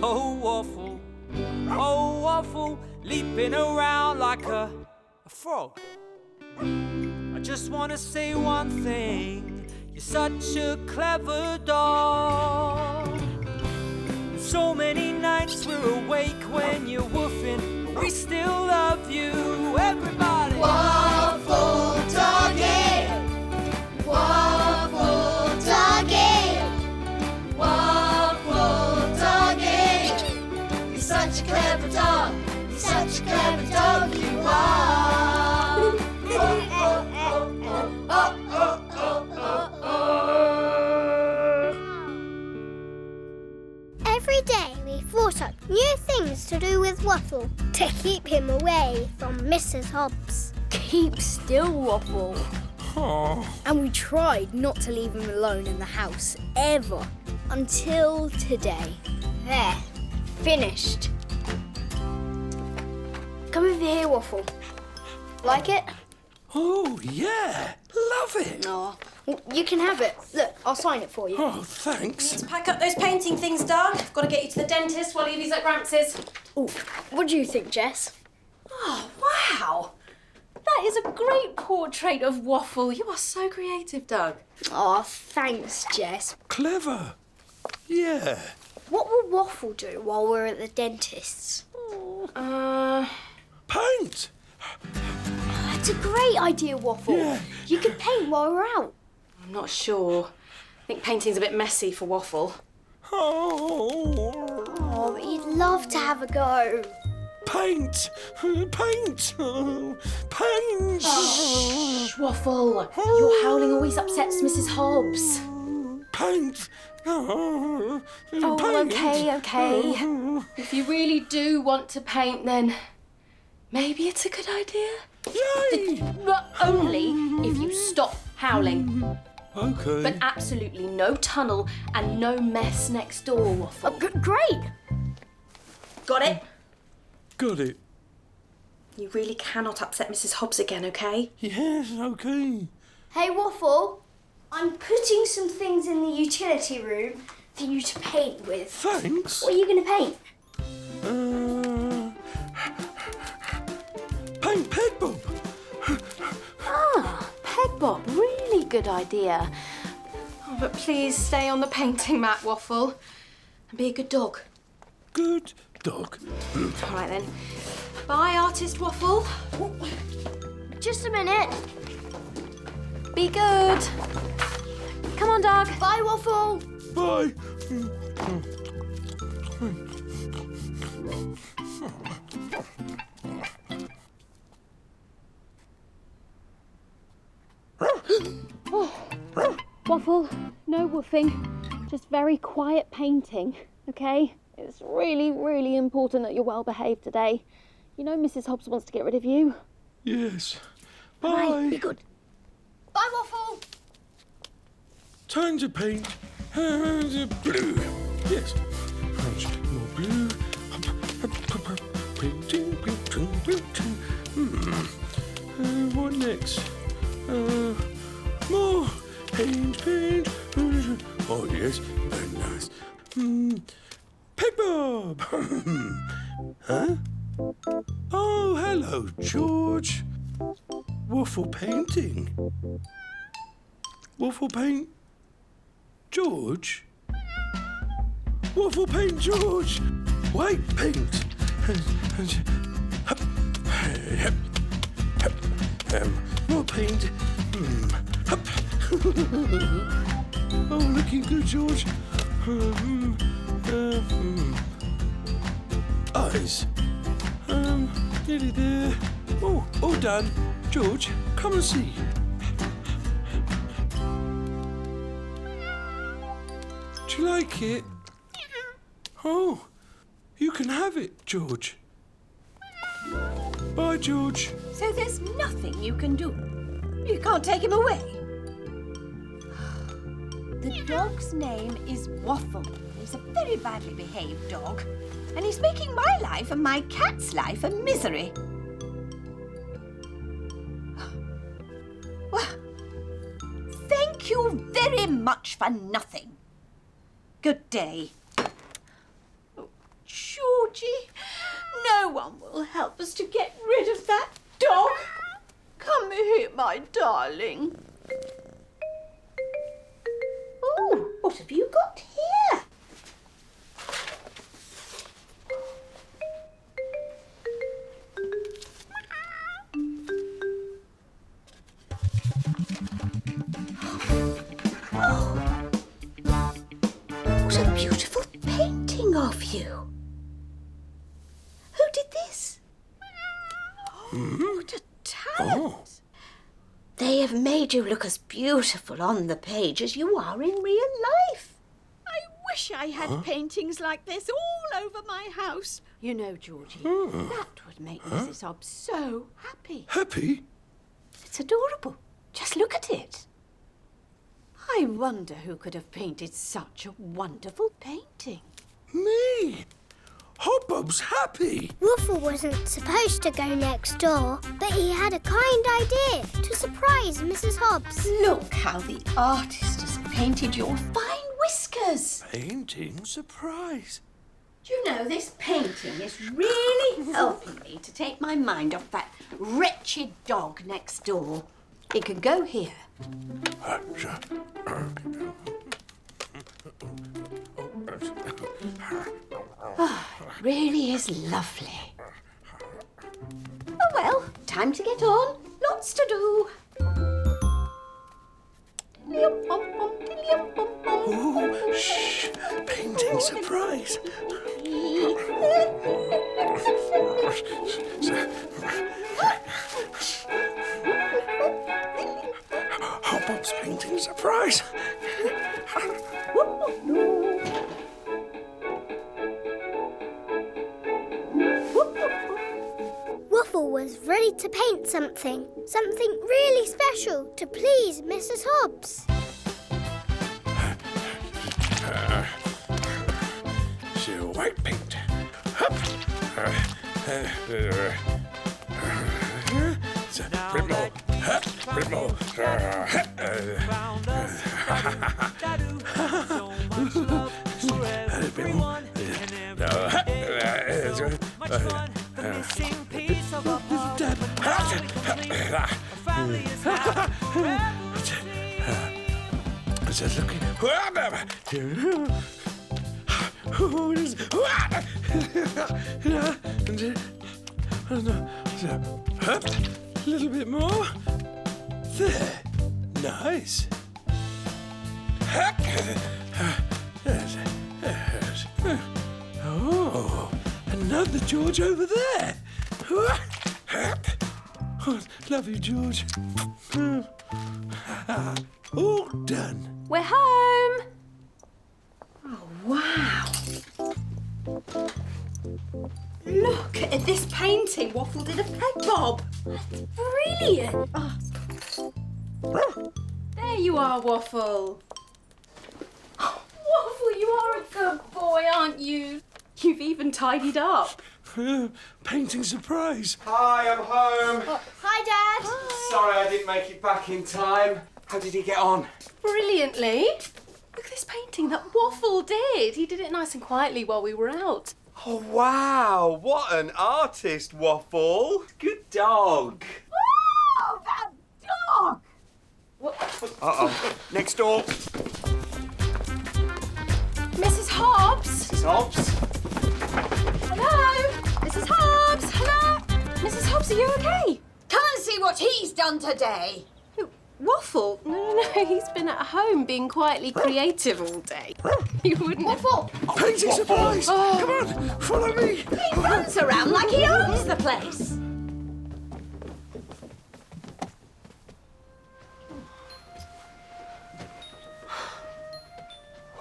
Oh, Waffle, leaping around like a frog. I just want to say one thing. You're such a clever dog. So many nights we're awake when you're woofing, but we still love you, everybody. Waffle doggy, waffle doggy, waffle doggy. You're such a clever dog, you're such a clever dog, you are. Every day we thought up new things to do with Waffle to keep him away from Mrs. Hobbs. Keep still, Waffle. Oh. And we tried not to leave him alone in the house, ever. Until today. There. Finished. Come over here, Waffle. Like it? Oh, yeah. Love it. Oh, well, you can have it. Look, I'll sign it for you. Oh, thanks. Need to pack up those painting things, Doug. Got to get you to the dentist while Evie's at Gramps'. Ooh, what do you think, Jess? Oh, wow. That is a great portrait of Waffle. You are so creative, Doug. Oh, thanks, Jess. Clever. Yeah. What will Waffle do while we're at the dentist's? Paint. That's a great idea, Waffle. Yeah. You can paint while we're out. I'm not sure. I think painting's a bit messy for Waffle. Oh. Oh, but he'd love to have a go. Paint. Paint. Paint. Shh, Waffle. Your howling always upsets Mrs. Hobbs. Paint. Oh, Paint. okay. If you really do want to paint, then maybe it's a good idea. Yay! But only if you stop howling. Okay. But absolutely no tunnel and no mess next door, Waffle. Great. Got it? Got it. You really cannot upset Mrs. Hobbs again, okay? Yes, okay. Hey, Waffle. I'm putting some things in the utility room for you to paint with. Thanks. What are you going to paint? Paint Peg Bob. Ah, Peg Bob, really good idea. Oh, but please stay on the painting mat, Waffle. And be a good dog. Good dog. All right, then. Bye, artist Waffle. Just a minute. Be good. Come on, dog. Bye, Waffle. Bye. Waffle, no woofing, just very quiet painting, okay? It's really, really important that you're well behaved today. You know Mrs. Hobbs wants to get rid of you. Yes. Bye. Right, be good. Bye, Waffle. Time to paint. Blue. Yes. More blue. Painting, painting, painting. What next? More. Paint. Oh, yes. Very nice. Peg Bob. Huh? Oh, hello, George. Waffle painting. Waffle paint George? Waffle paint George! White paint! More paint. Oh, looking good, George. Eyes. Nearly there. Oh, all done. George, come and see. Do you like it? Oh, you can have it, George. Bye, George. So there's nothing you can do? You can't take him away? The dog's name is Waffle. He's a very badly behaved dog. And he's making my life and my cat's life a misery. Well, thank you very much for nothing. Good day. help us to get rid of that dog? Come here, my darling. Oh, what have you got here? Oh, what a beautiful painting of you. Who did this? What a talent. They have made you look as beautiful on the page as you are in real life. I wish I had paintings like this all over my house. You know, Georgie, that would make Mrs. Hobbs so happy. Happy? It's adorable. Just look at it. I wonder who could have painted such a wonderful painting. Me? Hobbs happy? Waffle wasn't supposed to go next door, but he had a kind idea to surprise Mrs. Hobbs. Look how the artist has painted your fine whiskers. Painting surprise. Do you know, this painting is really helping me to take my mind off that wretched dog next door. It can go here. Oh, it really is lovely. Oh well, time to get on. Lots to do. Oh, shh. Painting surprise. Hobbs painting surprise. Waffle was ready to paint something really special to please Mrs. Hobbs. So white paint. Hup. Bit more. Bit more. Just looking. A little bit more. There. Nice. Oh, another George over there. Oh, love you, George. All done. We're home. Oh, wow. Look at this painting Waffle did of Peg Bob. Brilliant. There you are, Waffle. Waffle, you are a good boy, aren't you? You've even tidied up. Painting surprise. Hi, I'm home. Hi, Dad. Sorry I didn't make it back in time. How did he get on? Brilliantly. Look at this painting that Waffle did. He did it nice and quietly while we were out. Oh, wow. What an artist, Waffle. Good dog. Oh, that dog! Uh-oh. Next door. Mrs. Hobbs. Mrs. Hobbs. Hello. Mrs. Hobbs. Hello. Mrs. Hobbs, are you okay? Come and see what he's done today. Who, Waffle? No, he's been at home being quietly creative all day. You wouldn't Waffle! Painting surprise. Oh. Come on, follow me. He runs around like he owns the place.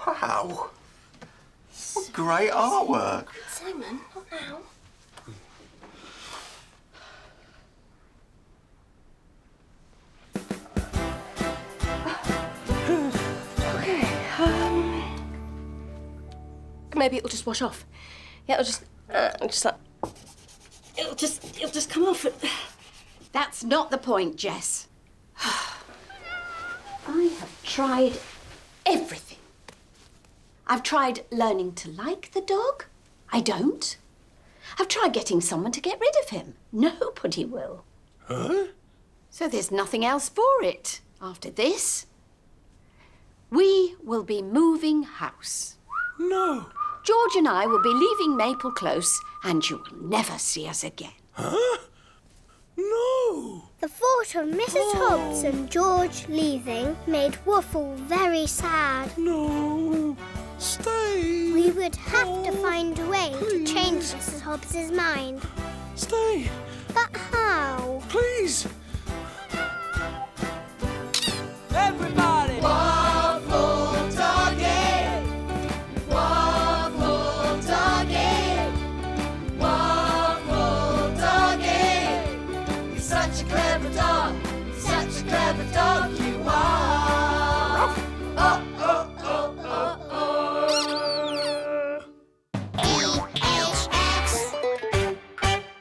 Wow. What great artwork. Simon, not now. Okay, maybe it'll just wash off. Yeah, it'll just come off. That's not the point, Jess. I have tried everything. I've tried learning to like the dog. I don't. I've tried getting someone to get rid of him. Nobody will. Huh? So there's nothing else for it. After this, we will be moving house. No. George and I will be leaving Maple Close, and you will never see us again. Huh? No. The thought of Mrs. Hobbs and George leaving made Waffle very sad. No. Stay. We would have to find a way to please. change Mrs. Hobbs's mind. Stay. But how? Please.